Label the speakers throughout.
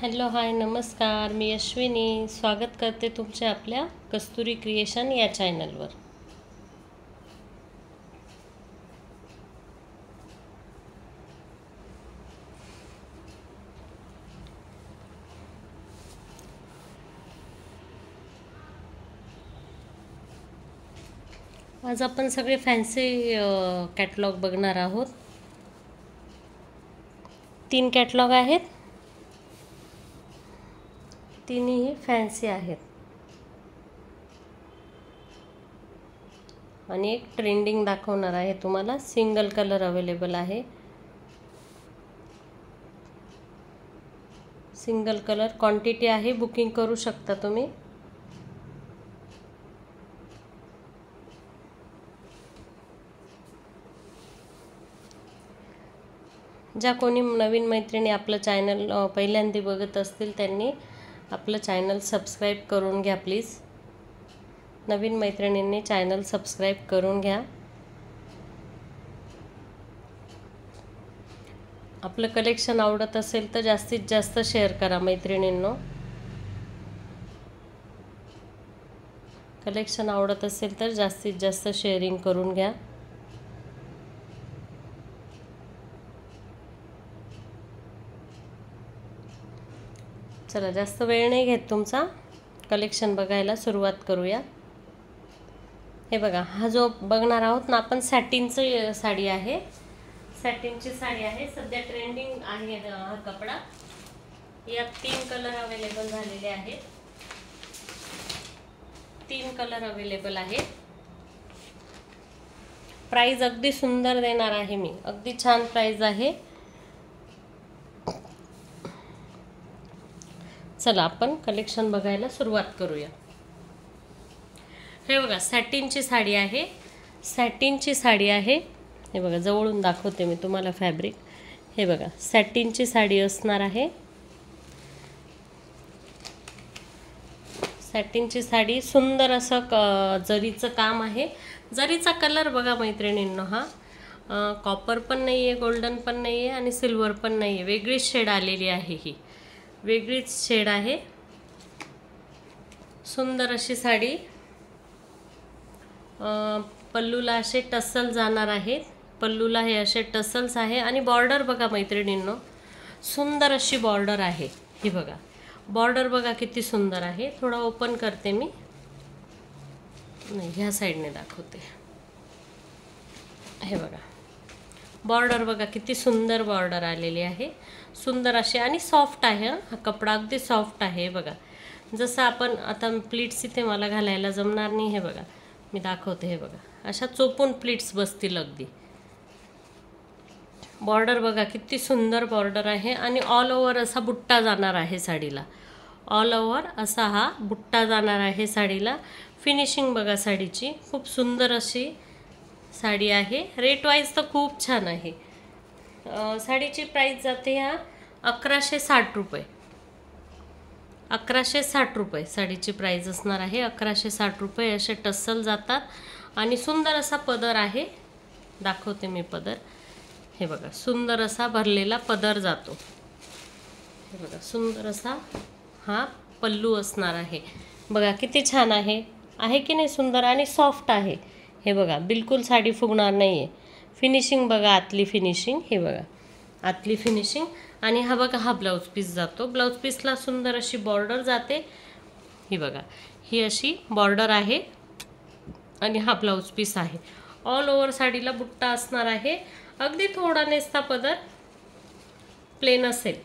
Speaker 1: Hello hi नमस्कार, मी अश्विनी स्वागत करते तुमचे आपल्या कस्तुरी क्रिएशन या चॅनलवर। आज आपण सगळे फॅन्सी कॅटलॉग बघणार आहोत। 3 कॅटलॉग आहेत, तिन्ही फॅन्सी आहेत आणि एक ट्रेंडिंग दाखवणार आहे तुम्हाला। सिंगल कलर अवेलेबल आहे, सिंगल कलर क्वांटिटी आहे, बुकिंग करू शकता तुम्ही। ज्या कोणी नवीन मैत्रिणी आपलं चॅनल पहिल्यांदा बघत असतील त्यांनी आपलं चॅनल सबस्क्राइब करून घ्या प्लीज। नवीन मैत्रिणींनी चॅनल सबस्क्राइब करून घ्या। आपलं कलेक्शन आवडत असेल तर जास्तीत जास्त शेअर करा मैत्रिणींनो। कलेक्शन आवडत असेल तर जास्तीत जास्त शेअरिंग करून घ्या। चला जास्त वेळ नाही घेत तुमचा, कलेक्शन बघायला सुरुवात करूया। हे बघा, हा जो बघणार आहोत ना आपण सॅटिनची साडी आहे, सॅटिनची साडी आहे, सध्या ट्रेंडिंग आहे हा कपडा। यात 3 कलर अवेलेबल झालेले आहेत, 3 कलर अवेलेबल आहेत। प्राइस अगदी सुंदर देणार आहे मी, अगदी छान प्राइस आहे। चला आपण कलेक्शन बघायला सुरुवात करूया। हे बघा, सॅटिनची साडी आहे, सॅटिनची साडी आहे। हे बघा, जवळून दाखवते मी तुम्हाला फॅब्रिक। हे बघा, सॅटिनची साडी असणार आहे, सॅटिनची साडी। सुंदर असं जरीचं काम आहे। जरीचा कलर बघा मैत्रिणींनो, हा कॉपर पण नाही आहे, गोल्डन पण नाही आहे आणि सिल्वर पण नाही आहे, वेगळीच शेड आलेली आहे, ही वेगळीच शेड आहे। सुंदर अशी साडी। पल्लूला असे टसल जाणार आहेत, पल्लूला हे असे टसल्स आहे आणि बॉर्डर बघा मैत्रिणींनो, सुंदर अशी बॉर्डर आहे। ही बघा बॉर्डर बघा किती सुंदर आहे। थोडा ओपन करते मी, नाही ह्या साईडने दाखवते। हे बघा बॉर्डर बघा किती सुंदर बॉर्डर आलेली आहे, सुंदर अशी आणि सॉफ्ट आहे। हा कपडा अगदी सॉफ्ट आहे। बघा जसं आपण आता प्लीट्स इथे मला घालायला जमणार नाही, हे बघा मी दाखवते। हे बघा अशा चोपून प्लीट्स बसतील अगदी। बॉर्डर बघा किती सुंदर बॉर्डर आहे आणि ऑल ओव्हर असा बुट्टा जाणार आहे साडीला, ऑल ओव्हर असा हा बुट्टा जाणार आहे साडीला। फिनिशिंग बघा साडीची, खूप सुंदर अशी साडी आहे। रेट वाईज तर खूप छान आहे। साडीची प्राइस जाते ह्या 1160 रुपये, 1160 रुपये साडीची प्राइस असणार आहे। 1160 रुपये असे टस्सल जातात आणि सुंदर असा पदर आहे, दाखवते मी पदर। हे बघा सुंदर असा भरलेला पदर जातो। हे बघा सुंदर असा हा पल्लू असणार आहे। बघा किती छान आहे, आहे की नाही सुंदर आणि सॉफ्ट आहे। हे बघा बिलकुल साडी फुगणार नाही आहे। फिनिशिंग बघा, आतली फिनिशिंग, हे बघा आतली फिनिशिंग। आणि हा बघा हा ब्लाऊज पीस जातो, ब्लाऊज पीसला सुंदर अशी बॉर्डर जाते। ही बघा ही अशी बॉर्डर आहे आणि हा ब्लाऊज पीस आहे। ऑल ओव्हर साडीला बुट्टा असणार आहे, अगदी थोडा नेसता पदर प्लेन असेल।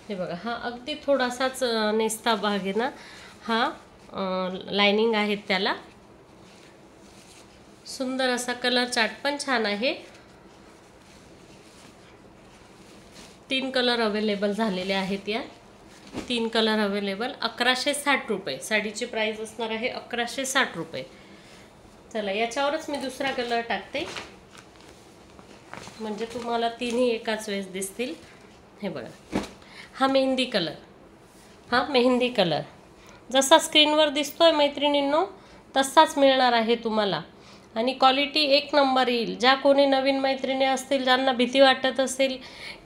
Speaker 1: हे बघा हा अगदी थोडासाच नेसता भाग आहे ना, हा लाइनिंग आहे त्याला। सुंदर असा कलर चार्ट पण छान आहे। 3 कलर अवेलेबल झालेले आहेत, या 3 कलर अवेलेबल। 1160 रुपये साडीची प्राइस असणार आहे, 1160 रुपये। चला याच्यावरच मी दुसरा कलर टाकते म्हणजे तुम्हाला तिन्ही एकाच वेळेस दिसतील। हे बघा हा मेहंदी कलर, हा मेहंदी कलर जसा स्क्रीनवर दिसतोय मैत्रिणींनो तसाच मिळणार आहे तुम्हाला। आणि क्वालिटी एक नंबर येईल. ज्या कोणी नवीन मैत्रिणी असतील, ज्यांना भीती वाटत असेल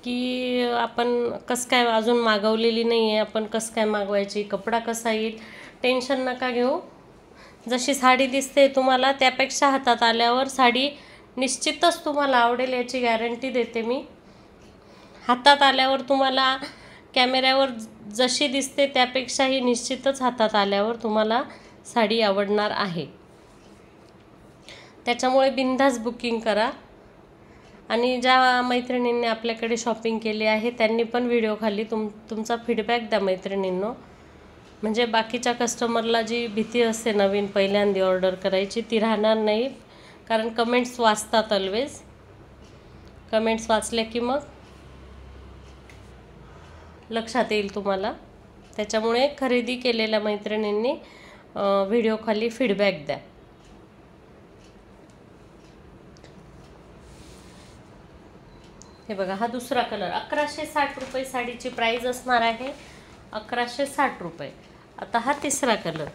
Speaker 1: की आपण कसं काय अजून मागवलेली नाही आहे, आपण कसं काय मागवायची, कपडा कसा येईल, टेन्शन नका घेऊ. जशी साडी दिसते तुम्हाला त्यापेक्षा हातात आल्यावर साडी निश्चितच तुम्हाला आवडेल, याची गॅरंटी देते मी. हातात आल्यावर तुम्हाला कॅमेऱ्यावर जशी दिसते त्यापेक्षाही निश्चितच हातात आल्यावर तुम्हाला साडी आवडणार आहे. त्याच्यामुळे बिनधास्त बुकिंग करा. आणि ज्या मैत्रिणींनी आपल्याकडे शॉपिंग केली आहे त्यांनी पण व्हिडिओ खाली तुमचा फीडबॅक द्या मैत्रिणींनो. म्हणजे बाकीच्या कस्टमरला जी भीती असते नवीन पहिल्यांदा ऑर्डर करायची ती राहणार नाही. कारण कमेंट्स वाचतात ऑलवेज. कमेंट्स वाचल्या की मग लक्षात येईल तुम्हाला. त्याच्यामुळे खरेदी केलेल्या मैत्रिणींनी व्हिडिओ खाली फीडबॅक द्या. हे बघा, हा दुसरा कलर 1160 रुपये साडीची प्राईस असणार आहे. 1160 रुपये. आता हा तिसरा कलर,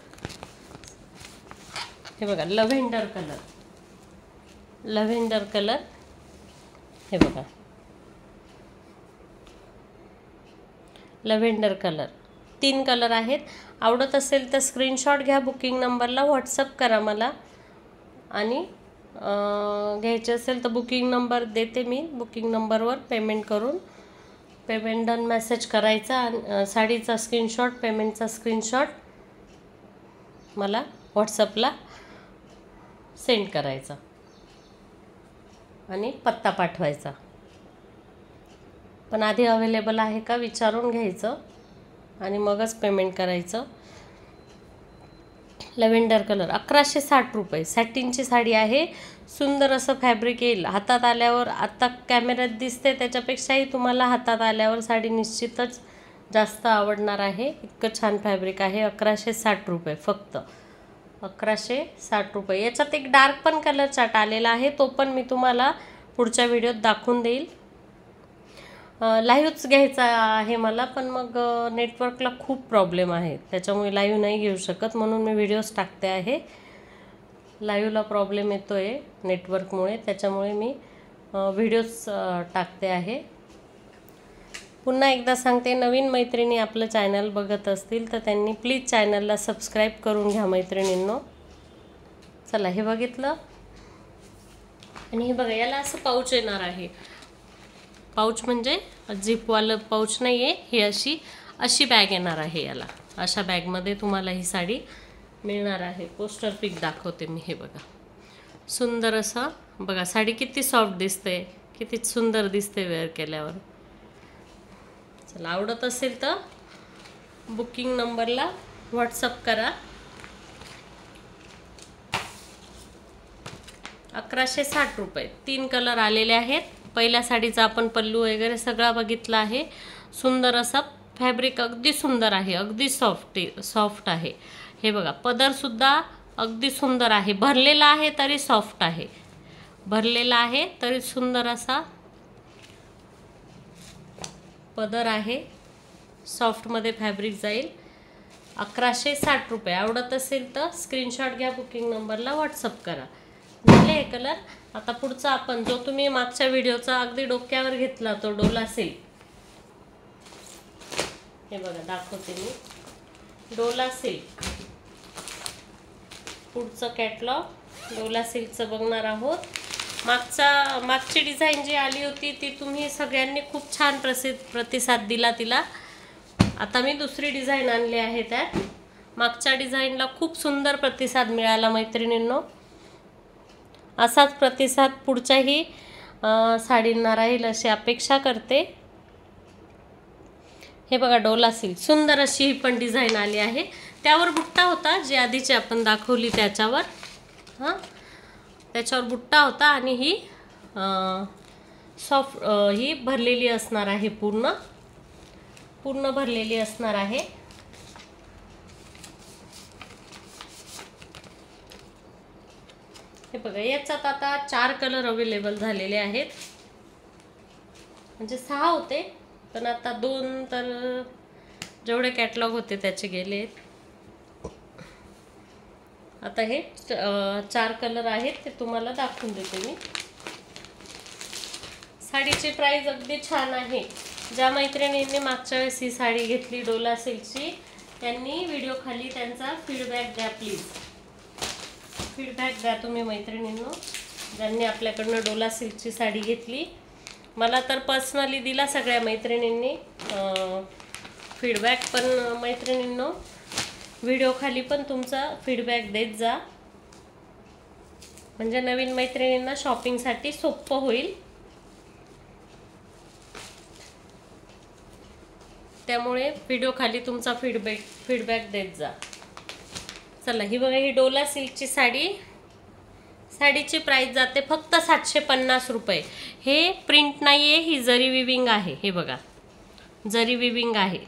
Speaker 1: हे बघा, लव्हेंडर कलर. लव्हेंडर कलर, हे बघा, लव्हेंडर कलर. 3 कलर आहेत. आवडत असेल तर स्क्रीनशॉट घ्या, बुकिंग नंबरला व्हॉट्सअप करा मला. आणि घ्यायचे असेल तर बुकिंग नंबर देते मी. बुकिंग नंबरवर पेमेंट करून पेमेंट डन मेसेज करायचा. आणि साडीचा स्क्रीनशॉट, पेमेंटचा स्क्रीनशॉट मला व्हॉट्सअपला सेंड करायचा आणि पत्ता पाठवायचा. पण आधी अवेलेबल आहे का विचारून घ्यायचं आणि मगच पेमेंट करायचं. लव्हेंडर कलर 1160 रुपये. सॅटिनची साडी आहे. सुंदर असं फॅब्रिक येईल. हातात आल्यावर, आता कॅमेऱ्यात दिसते त्याच्यापेक्षाही तुम्हाला हातात आल्यावर साडी निश्चितच जास्त आवडणार आहे. इतकं छान फॅब्रिक आहे. 1160 रुपये फक्त. 1160 रुपये. याच्यात एक डार्क पण कलर चार्ट आलेला आहे, तो पण मी तुम्हाला पुढच्या व्हिडिओत दाखवून देईल. लाईव्हच घ्यायचा आहे मला, पण मग नेटवर्कला खूप प्रॉब्लेम आहे, त्याच्यामुळे लाईव्ह नाही घेऊ शकत. म्हणून मी व्हिडिओज टाकते आहे. लाईव्हला प्रॉब्लेम येतो आहे नेटवर्कमुळे, त्याच्यामुळे मी व्हिडिओज टाकते आहे. पुन्हा एकदा सांगते, नवीन मैत्रिणी आपलं चॅनल बघत असतील तर त्यांनी प्लीज चॅनलला सबस्क्राईब करून घ्या मैत्रिणींनो. चला, हे बघितलं. आणि हे बघा, याला असं पाऊच येणार आहे. पाऊच म्हणजे झिपवालं पाऊच नाही आहे, ही अशी बॅग येणार आहे याला. अशा बॅगमध्ये तुम्हाला ही साडी मिळणार आहे. पोस्टर पिक दाखवते मी. हे बघा, सुंदर असं बघा, साडी किती सॉफ्ट दिसते, किती सुंदर दिसते वेअर केल्यावर. चला, आवडत असेल तर बुकिंग नंबरला व्हॉट्सअप करा. 1160 रुपये. 3 कलर आलेले आहेत. पहिल्या साडीचा आपण पल्लू वगैरे सगळा बघितला आहे. सुंदर असा फॅब्रिक, अगदी सुंदर आहे, अगदी सॉफ्ट आहे. हे बघा, पदरसुद्धा अगदी सुंदर आहे. भरलेला आहे तरी सॉफ्ट आहे. भरलेला आहे तरी सुंदर असा पदर आहे. सॉफ्टमध्ये फॅब्रिक जाईल. 1160 रुपये. आवडत असेल तर स्क्रीनशॉट घ्या, बुकिंग नंबरला व्हॉट्सअप करा. झाले हे कलर. आता पुढचा आपण जो तुम्ही मागच्या व्हिडिओचा अगदी डोक्यावर घेतला तो डोला सिल्क. हे बघा, दाखवते मी. डोला सिल्क पुढचं कॅटलॉग डोला सिल्कचं बघणार आहोत. मागची डिझाईन जी आली होती ती तुम्ही सगळ्यांनी खूप छान प्रतिसाद दिला तिला. आता मी दुसरी डिझाईन आणली आहे. त्यात मागच्या डिझाईनला खूप सुंदर प्रतिसाद मिळाला मैत्रिणींनो. असाच प्रतिसाद पुढच्याही साडींना राहील अशी अपेक्षा करते. हे बघा, डोला सिल्क. सुंदर अशी ही पण डिझाईन आली आहे. त्यावर बुट्टा होता, जी आधीची आपण दाखवली त्याच्यावर. त्याच्यावर बुट्टा होता. आणि ही सॉफ्ट, ही भरलेली असणार आहे. पूर्ण भरलेली असणार आहे. हे बघा, याच्यात आता 4 कलर अवेलेबल झालेले आहेत. म्हणजे 6 होते, पण आता 2 तर जेवढे कॅटलॉग होते त्याचे गेले. आता हे 4 कलर आहेत ते तुम्हाला दाखवून देते मी। साडीची प्राइस अगदी छान आहे। ज्या मैत्रिणींनी मागच्या वेळेस ही साडी घेतली डोला सिल्कची त्यांनी व्हिडिओ खाली त्यांचा फीडबॅक द्या प्लीज। फीडबॅक द्या तुम्ही मैत्रिणींनो, ज्यांनी आपल्याकडनं डोला सिल्कची साडी घेतली। मला तर पर्सनली दिला सगळ्या मैत्रिणींनी फीडबॅक, पण मैत्रिणींनो व्हिडिओ खाली पण तुमचा फीडबॅक देत जा, म्हणजे नवीन मैत्रिणींना शॉपिंगसाठी सोपं होईल। त्यामुळे व्हिडिओ खाली तुमचा फीडबॅक देत जा। चला ही बघा, ही डोला सिल्कची साडी, साडीची प्राइस जाते फक्त 750 रुपये। हे प्रिंट नाही आहे, ही जरी विविंग आहे। हे बघा जरी विविंग आहे,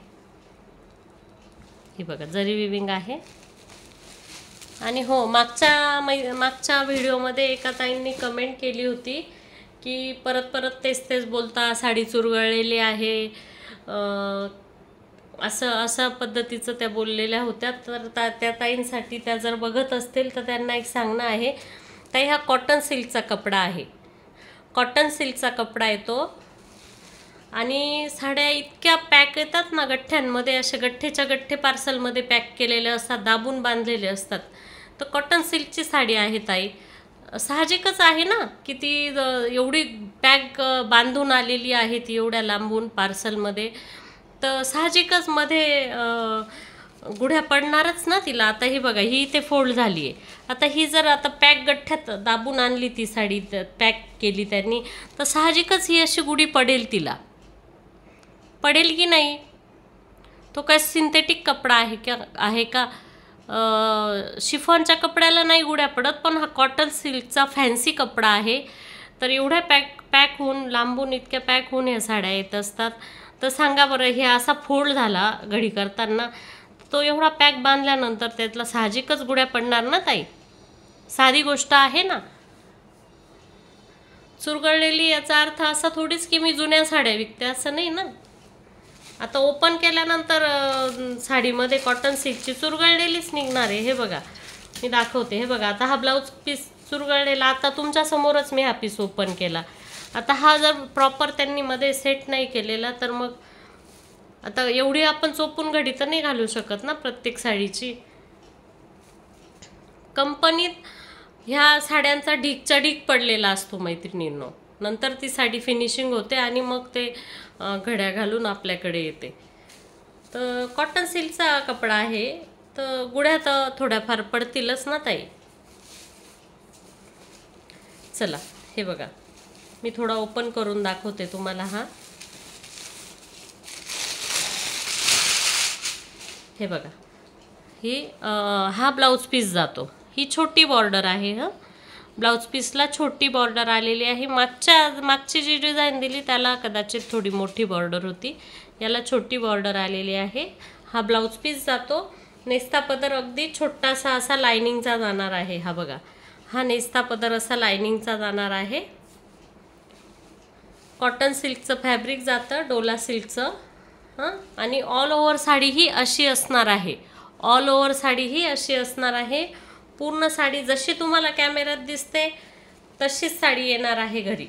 Speaker 1: हे बघा जरी विविंग आहे। आणि हो, मागच्या व्हिडिओमध्ये एका ताईंनी कमेंट केली होती की परत तेच बोलता, साडी चुरगळलेली आहे, असं पद्धतीचं त्या बोललेल्या होत्या। तर त्या ताईंसाठी, त्या जर बघत असतील तर त्यांना एक सांगणं आहे, ताई हा कॉटन सिल्कचा कपडा आहे, कॉटन सिल्कचा कपडा येतो। आणि साड्या इतक्या पॅक येतात ना गठ्ठ्यांमध्ये, असे गठ्ठेच्या गठ्ठे पार्सलमध्ये पॅक केलेले असतात, दाबून बांधलेले असतात। तर कॉटन सिल्कची साडी आहे ताई, साहजिकच आहे ना की ती एवढी पॅक बांधून आलेली आहे, ती एवढ्या लांबून पार्सलमध्ये, तर साहजिकच मध्ये गुढ्या पडणारच ना तिला। आता ही बघा, ही इथे फोल्ड झाली आहे। आता ही जर आता पॅक गठ्ठ्यात दाबून आणली, ती साडी पॅक केली त्यांनी, तर साहजिकच ही अशी गुढी पडेल, तिला पडेल की नाही। तो काय सिंथेटिक कपडा आहे का? शिफॉनच्या कपड्याला नाही गुढ्या पडत, पण हा कॉटन सिल्कचा फॅन्सी कपडा आहे। तर एवढ्या पॅक होऊन, लांबून इतक्या पॅक होऊन ह्या साड्या येत असतात। तर सांगा बरं, हे असा फोल्ड झाला घडी करताना, तो एवढा पॅक बांधल्यानंतर त्यातला साहजिकच गुढ्या पडणार ना ताई, साधी गोष्ट आहे ना। चुरगळलेली याचा अर्थ असा थोडीच की मी जुन्या साड्या विकते, असं नाही ना। आता ओपन केल्यानंतर साडीमध्ये कॉटन सिल्कची चुरगळलेलीच निघणार आहे। हे बघा मी दाखवते, हे बघा आता हा ब्लाऊज पीस चुरगळलेला, आता तुमच्या समोरच मी हा पीस ओपन केला। आता हा जर प्रॉपर त्यांनी मध्ये सेट नाही केलेला, तर मग आता एवढी आपण चोपून घडी तर नाही घालू शकत ना प्रत्येक साडीची। कंपनीत ह्या साड्यांचा ढीकचा ढीक पडलेला असतो मैत्रिणींनो, नंतर ती साडी फिनिशिंग होते आणि मग ते घड्या घालून आपल्याकडे येते। तर कॉटन सिल्कचा कपडा आहे, तर गुढ्या तर थोड्याफार पडतीलच ना ताई। चला हे बघा, मी थोडा ओपन करून दाखवते तुम्हाला। हे बघा, ही हा ब्लाऊज पीस जातो, ही छोटी बॉर्डर आहे। ब्लाऊज पीसला छोटी बॉर्डर आलेली आहे। मागची जी डिझाईन दिली त्याला कदाचित थोडी मोठी बॉर्डर होती, याला छोटी बॉर्डर आलेली आहे। हा ब्लाऊज पीस जातो। नेस्ता पदर अगदी छोटासा असा लाइनिंगचा जाणार आहे। हा बघा, हा नेस्ता पदर असा लाइनिंगचा जाणार आहे। कॉटन सिल्कचं फॅब्रिक जातं, डोला सिल्कचं। आणि ऑल ओव्हर साडी ही अशी असणार आहे, ऑल ओव्हर साडी ही अशी असणार आहे। पूर्ण साडी जशी तुम्हाला कॅमेऱ्यात दिसते तशीच साडी येणार आहे घरी,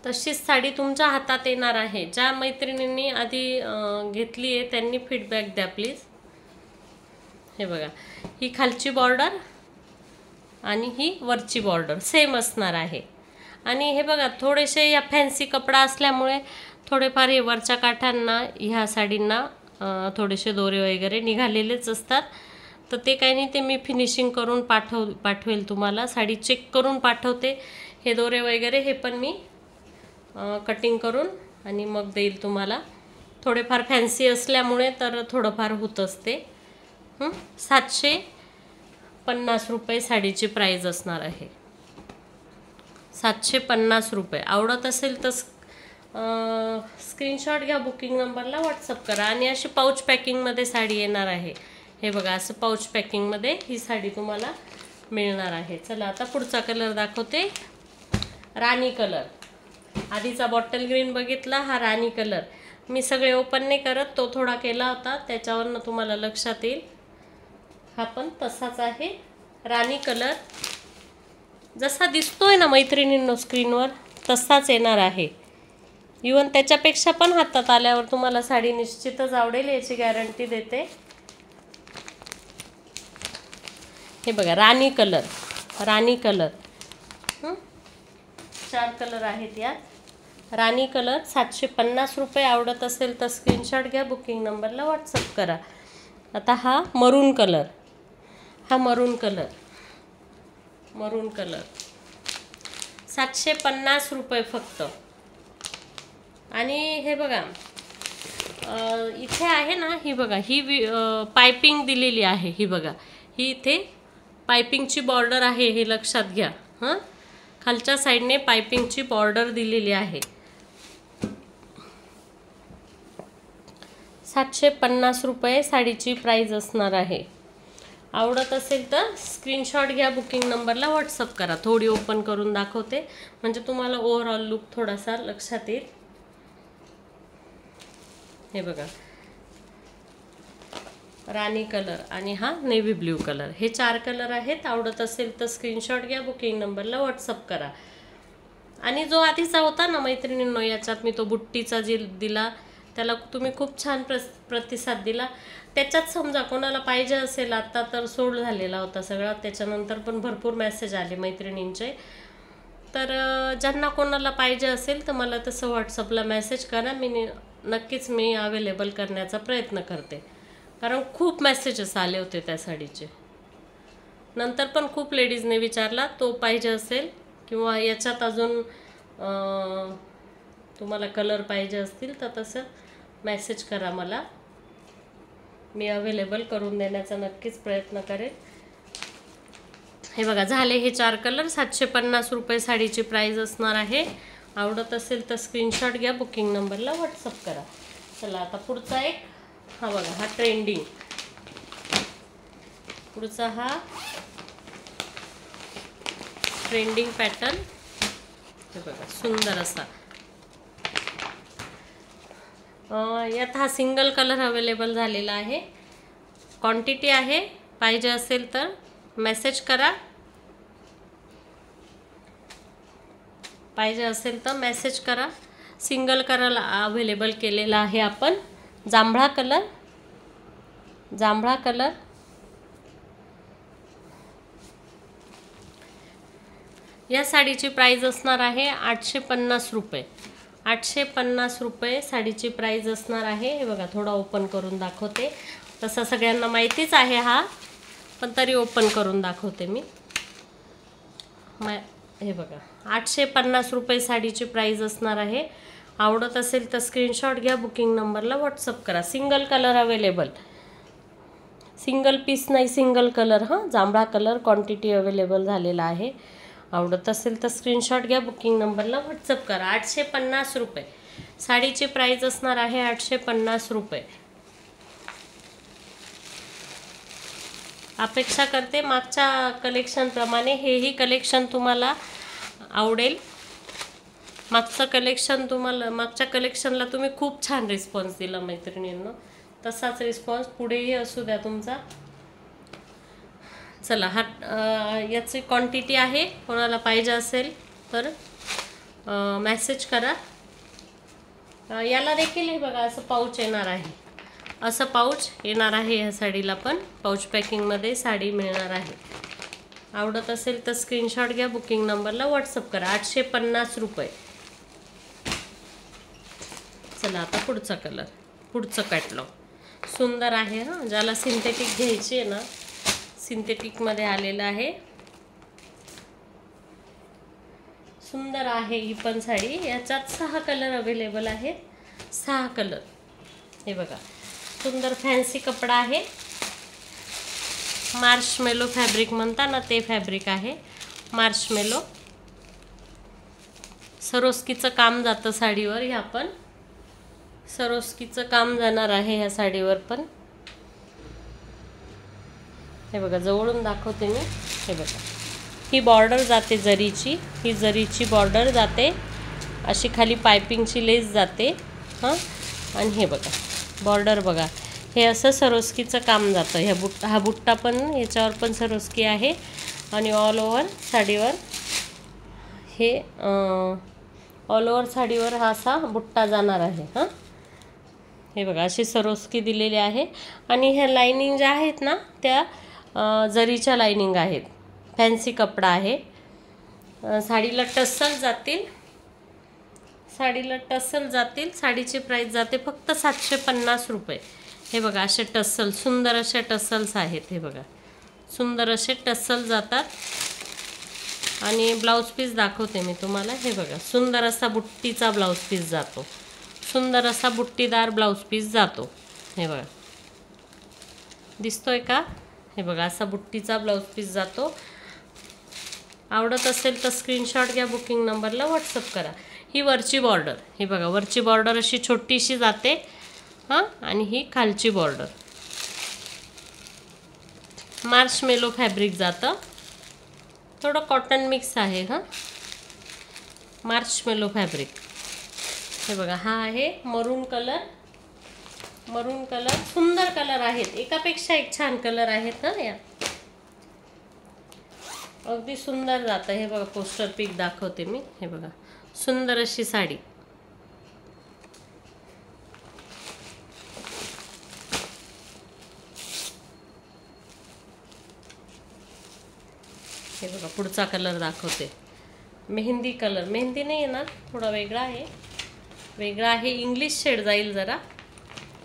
Speaker 1: तशीच साडी तुमच्या हातात येणार आहे। ज्या मैत्रिणींनी आधी घेतली आहे त्यांनी फीडबॅक द्या प्लीज। हे बघा, ही खालची बॉर्डर आणि ही वरची बॉर्डर सेम असणार आहे। आणि हे बघा, थोडेसे या फॅन्सी कपडा असल्यामुळे थोडेफार हे वरच्या काठांना ह्या साडींना थोडेसे दोरे वगैरे निघालेलेच असतात। तर ते काही नाही, ते मी फिनिशिंग करून पाठवेल तुम्हाला, साडी चेक करून पाठवते। हे दोरे वगैरे हे पण मी कटिंग करून आणि मग देईल तुम्हाला। थोडेफार फॅन्सी असल्यामुळे तर थोडंफार होत असते। 750 रुपये साडीची प्राइस असणार आहे, 750 रुपये। आवडत असेल तर स्क्रीनशॉट घ्या, बुकिंग नंबरला व्हॉट्सअप करा। आणि अशी पाऊच पॅकिंगमध्ये साडी येणार आहे। हे बघा, असं पाऊच पॅकिंगमध्ये ही साडी तुम्हाला मिळणार आहे। चला आता पुढचा कलर दाखवते, राणी कलर। आधीचा बॉटल ग्रीन बघितला, हा राणी कलर। मी सगळे ओपन नाही करत, तो थोडा केला होता त्याच्यावरनं तुम्हाला लक्षात येईल। हा पण तसाच आहे, राणी कलर जसा दिसतोय ना मैत्रिणींनो स्क्रीनवर तसाच येणार आहे. इवन त्याच्यापेक्षा पण हातात आल्यावर तुम्हाला साडी निश्चितच आवडेल, याची गॅरंटी देते. हे बघा राणी कलर, राणी कलर 4 कलर आहेत यात. राणी कलर 750 रुपये. आवडत असेल तर स्क्रीनशॉट घ्या, बुकिंग नंबरला व्हॉट्सअप करा. आता हा मरून कलर, हा मरून कलर, मरून कलर 750 रुपये फक्त. आणि हे बघा इथे आहे ना, ही बघा ही पायपिंग दिलेली आहे. ही बघा ही इथे पायपिंगची बॉर्डर आहे, हे लक्षात घ्या. हां, खालच्या साईडने पायपिंगची बॉर्डर दिलेली आहे. 750 रुपये साडीची प्राईज असणार आहे. आवडत असेल तर स्क्रीनशॉट घ्या, बुकिंग नंबरला व्हॉट्सअप करा. थोडी ओपन करून दाखवते म्हणजे तुम्हाला ओव्हरऑल लुक थोडासा लक्षात येईल. हे बघा राणी कलर आणि हा नेव्ही ब्ल्यू कलर, हे 4 कलर आहेत. आवडत असेल तर स्क्रीनशॉट घ्या, बुकिंग नंबरला व्हॉट्सअप करा. आणि जो आधीचा होता ना मैत्रिणींनो, याच्यात मी तो बुट्टीचा जी दिला त्याला तुम्ही खूप छान प्रतिसाद दिला. त्याच्यात समजा कोणाला पाहिजे असेल, आता तर सोल्ड झालेला होता सगळा, त्याच्यानंतर पण भरपूर मेसेज आले मैत्रिणींचे. तर ज्यांना कोणाला पाहिजे असेल तर मला तसं व्हॉट्सअपला मेसेज करा, नक्कीच मी अवेलेबल करण्याचा प्रयत्न करते. कारण खूप मेसेजेस आले होते त्या साडीचे. नंतर पण खूप लेडीजने विचारला तो पाहिजे असेल किंवा याच्यात अजून तुम्हाला कलर पाहिजे असतील तर तसं मेसेज करा मला, मी अवेलेबल करून देण्याचा नक्कीच प्रयत्न करेन. हे बघा झाले हे 4 कलर. 750 रुपये साडीची प्राईज असणार आहे. आवडत असेल तर स्क्रीनशॉट घ्या, बुकिंग नंबरला व्हॉट्सअप करा. चला आता पुढचा एक, हा बघा हा ट्रेंडिंग, पुढचा हा ट्रेंडिंग पॅटर्न. हे बघा सुंदर असा. यात हा सिंगल कलर अवेलेबल झालेला आहे. क्वांटिटी आहे, पाहिजे असेल तर मेसेज करा, पाहिजे असेल तर मेसेज करा. सिंगल कलर अवेलेबल केलेला आहे आपण. जांभळा कलर, जांभळा कलर या साडीची प्राईज असणार आहे 850 रुपये. 850 रुपये साडीची प्राईज असणार आहे. हे बघा थोडा ओपन करून दाखवते. तसं सगळ्यांना माहितीच आहे हा, पण तरी ओपन करून दाखवते मी. हे बघा 850 रुपये साडीची प्राईज असणार आहे. आवडत असेल तर स्क्रीनशॉट घ्या, बुकिंग नंबरला व्हॉट्सअप करा. Single colour available, single piece नाही सिंगल कलर. हां, जांभळा कलर क्वांटिटी अवेलेबल झालेला आहे. आवडत असेल तर स्क्रीनशॉट घ्या, बुकिंग नंबरला व्हॉट्सअप करा. 850 रुपये साडीची प्राईज असणार आहे. 850 रुपये. अपेक्षा करते मागच्या कलेक्शनप्रमाणे हेही कलेक्शन तुम्हाला आवडेल. मागचं कलेक्शन तुम्हाला, मागच्या कलेक्शनला तुम्ही खूप छान रिस्पॉन्स दिला मैत्रिणींनो. तसाच रिस्पॉन्स पुढेही असू द्या तुमचा. चला हा याची क्वांटिटी आहे, कोणाला पाहिजे असेल तर मेसेज करा. याला देखील हे बघा असं पाऊच येणार आहे, असं पाऊच येणार आहे. ह्या साडीला पण पाऊच पॅकिंगमध्ये साडी मिळणार आहे. आवडत असेल तर स्क्रीनशॉट घ्या, बुकिंग नंबरला व्हॉट्सअप करा. 850 रुपये. चला आता पुढचा कलर, पुढचं कॅटलॉग सुंदर आहे. हां, ज्याला सिंथेटिक घ्यायची आहे ना, सिंथेटिकमध्ये आलेलं आहे. सुंदर आहे ही पण साडी. याच्यात 6 कलर अवेलेबल आहेत. 6 कलर. हे बघा सुंदर फॅन्सी कपडा आहे. मार्शमेलो फॅब्रिक म्हणता ना, ते फॅब्रिक आहे मार्शमेलो. सरोस्कीचं काम जातं साडीवर. ह्या पण सरोस्कीचं काम जाणार आहे ह्या साडीवर पण. हे बघा जवळून दाखवते मी. हे बघा ही बॉर्डर जाते जरीची, ही जरीची बॉर्डर जाते. अशी खाली पायपिंगची लेस जाते. हां, आणि हे बघा बॉर्डर बघा, हे असं सरोस्कीचं काम जातं. हा बुट्टा पण याच्यावर पण सरोस्की आहे आणि ऑल ओव्हर साडीवर हे ऑल ओव्हर साडीवर हा असा बुट्टा जाणार आहे. हां, हे बघा अशी सरोस्की दिलेली आहे आणि ह्या लाईनिंग ज्या आहेत ना त्या जरीच्या लाईनिंग आहेत. फॅन्सी कपडा आहे. साडीला टस्सल जातील, साडीची प्राईस जाते फक्त 750 रुपये. हे बघा असे टस्सल, सुंदर असे टस्सल्स आहेत. हे बघा सुंदर असे टस्सल जातात. आणि ब्लाऊज पीस दाखवते मी तुम्हाला. हे बघा सुंदर असा बुट्टीचा ब्लाऊज पीस जातो, सुंदर असा बुट्टीदार ब्लाऊज पीस जातो. हे बघा दिसतोय का? हे बघा असा बुट्टीचा ब्लाऊज पीस जातो. आवडत असेल तर स्क्रीनशॉट घ्या, बुकिंग नंबरला व्हॉट्सअप करा. ही वरची बॉर्डर, हे बघा वरची बॉर्डर अशी छोटीशी जाते. हां, आणि ही खालची बॉर्डर मार्शमेलो फॅब्रिक जातं. थोडं कॉटन मिक्स आहे. हां, मार्शमेलो फॅब्रिक. हे बघा हा आहे मरून कलर. सुंदर कलर आहेत, एकापेक्षा एक छान कलर आहेत. हां, या अगदी सुंदर जातं. हे बघा पोस्टर पिक दाखवते मी. हे बघा सुंदर अशी साडी. हे बघा पुढचा कलर दाखवते, मेहंदी कलर. मेहंदी नाही येणार, थोडा वेगळा आहे, इंग्लिश शेड जाईल जरा.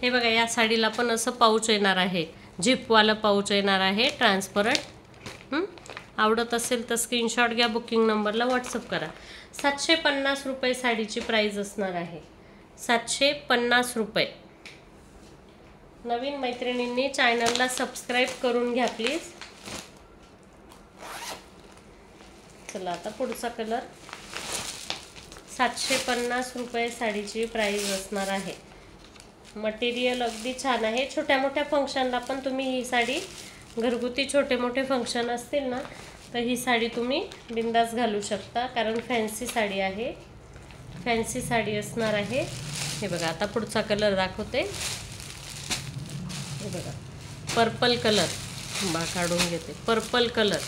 Speaker 1: हे बघा या साडीला पण असं पाऊच येणार आहे, झिपवालं पाऊच येणार आहे, ट्रान्सपरंट. आवडत असेल तर स्क्रीनशॉट घ्या, बुकिंग नंबरला व्हॉट्सअप करा. 750 रुपये साडीची प्राईज असणार आहे. 750 रुपये. नवीन मैत्रिणींनी चॅनलला सबस्क्राईब करून घ्या प्लीज. चला आता पुढचा कलर. 750 रुपये साडीची प्राईज असणार आहे. मटेरियल अगदी छान आहे. छोट्या मोठ्या फंक्शनला पण तुम्ही ही साडी, घरगुती छोटे मोठे फंक्शन असतील ना तर ही साडी तुम्ही बिंदास घालू शकता, कारण फॅन्सी साडी आहे, फॅन्सी साडी असणार आहे. हे बघा आता पुढचा कलर दाखवते. हे बघा पर्पल कलर, काढून घेते. पर्पल कलर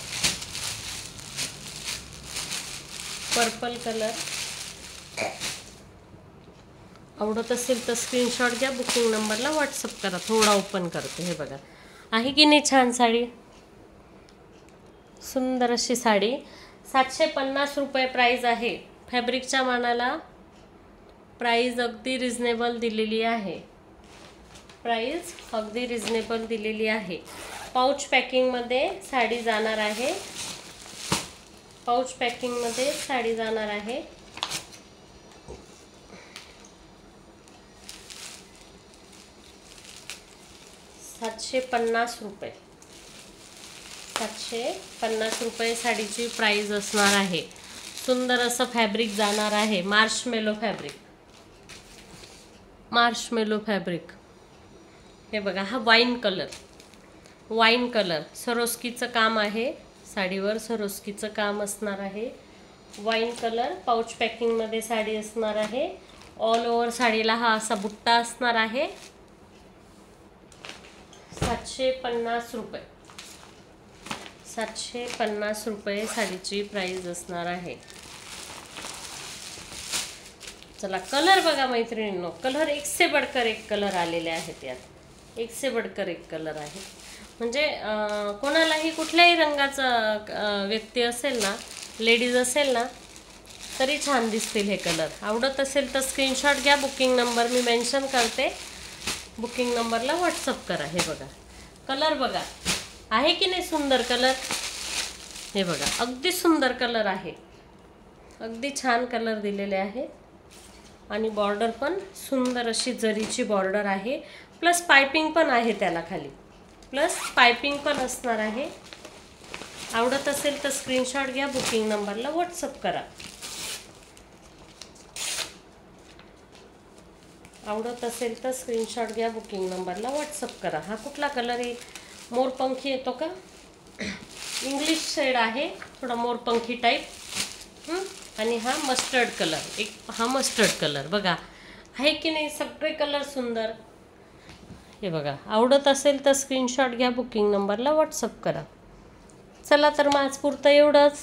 Speaker 1: आवडत असेल तर स्क्रीनशॉट घ्या, बुकिंग नंबरला व्हॉट्सअप करा. थोडा ओपन करते. हे बघा आहे की नाही छान साडी, सुंदर अशी साडी. 750 रुपये प्राईज आहे. फॅब्रिकच्या मानाला प्राईज अगदी रिजनेबल दिलेली आहे. पाऊच पॅकिंगमध्ये साडी जाणार आहे. पाऊच पॅकिंगमध्ये साडी जाणार आहे. ₹750 रुपये साडीची प्राईज असणार आहे. सुंदर असं फॅब्रिक जाणार आहे, मार्शमेलो फॅब्रिक. हे बघा हा वाईन कलर, सरोस्कीचं काम आहे साडीवर, सरोस्कीचं काम असणार आहे. वाईन कलर पाऊच पॅकिंगमध्ये साडी असणार आहे. ऑल ओव्हर साडीला हा असा बुट्टा असणार आहे. 750 रुपये साडीची प्राईज असणार आहे. चला कलर बघा मैत्रिणींनो, कलर एक से बढ़कर एक कलर आलेले आहेत. यात एक से बढ़कर एक कलर आहे. म्हणजे कोणालाही कुठल्याही रंगाचा व्यक्ती असेल ना, लेडीज असेल ना, तरी छान दिसतील हे कलर. आवडत असेल तर स्क्रीनशॉट घ्या, बुकिंग नंबर मी मेन्शन करते, बुकिंग नंबरला व्हॉट्सअप करा. हे बघा कलर बघा, आहे की नाही सुंदर कलर. हे बघा अगदी सुंदर कलर आहे, अगदी छान कलर दिलेले आहे. आणि बॉर्डर पण सुंदर अशी जरीची बॉर्डर आहे, प्लस पायपिंग पण आहे त्याला खाली, प्लस पायपिंग पण असणार आहे. आवडत असेल तर स्क्रीनशॉट घ्या, बुकिंग नंबरला व्हॉट्सअप करा. आवडत असेल तर स्क्रीनशॉट घ्या, बुकिंग नंबरला व्हॉट्सअप करा. हा कुठला कलर आहे? मोरपंखी येतो का? इंग्लिश शेड आहे, थोडा मोरपंखी टाईप. आणि हा मस्टर्ड कलर, हा मस्टर्ड कलर बघा, आहे की नाही सगळे कलर सुंदर. हे बघा, आवडत असेल तर स्क्रीनशॉट घ्या, बुकिंग नंबरला व्हॉट्सअप करा. चला तर मग आज पुरतं एवढंच,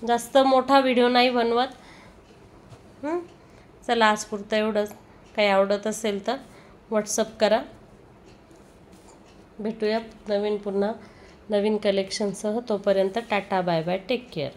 Speaker 1: जास्त मोठा व्हिडिओ नाही बनवत. चला आज पुरतं एवढंच. काही आवडत असेल तर व्हॉट्सअप करा. भेटूया पुन्हा नवीन कलेक्शनसह. तोपर्यंत tata, bye bye, take care.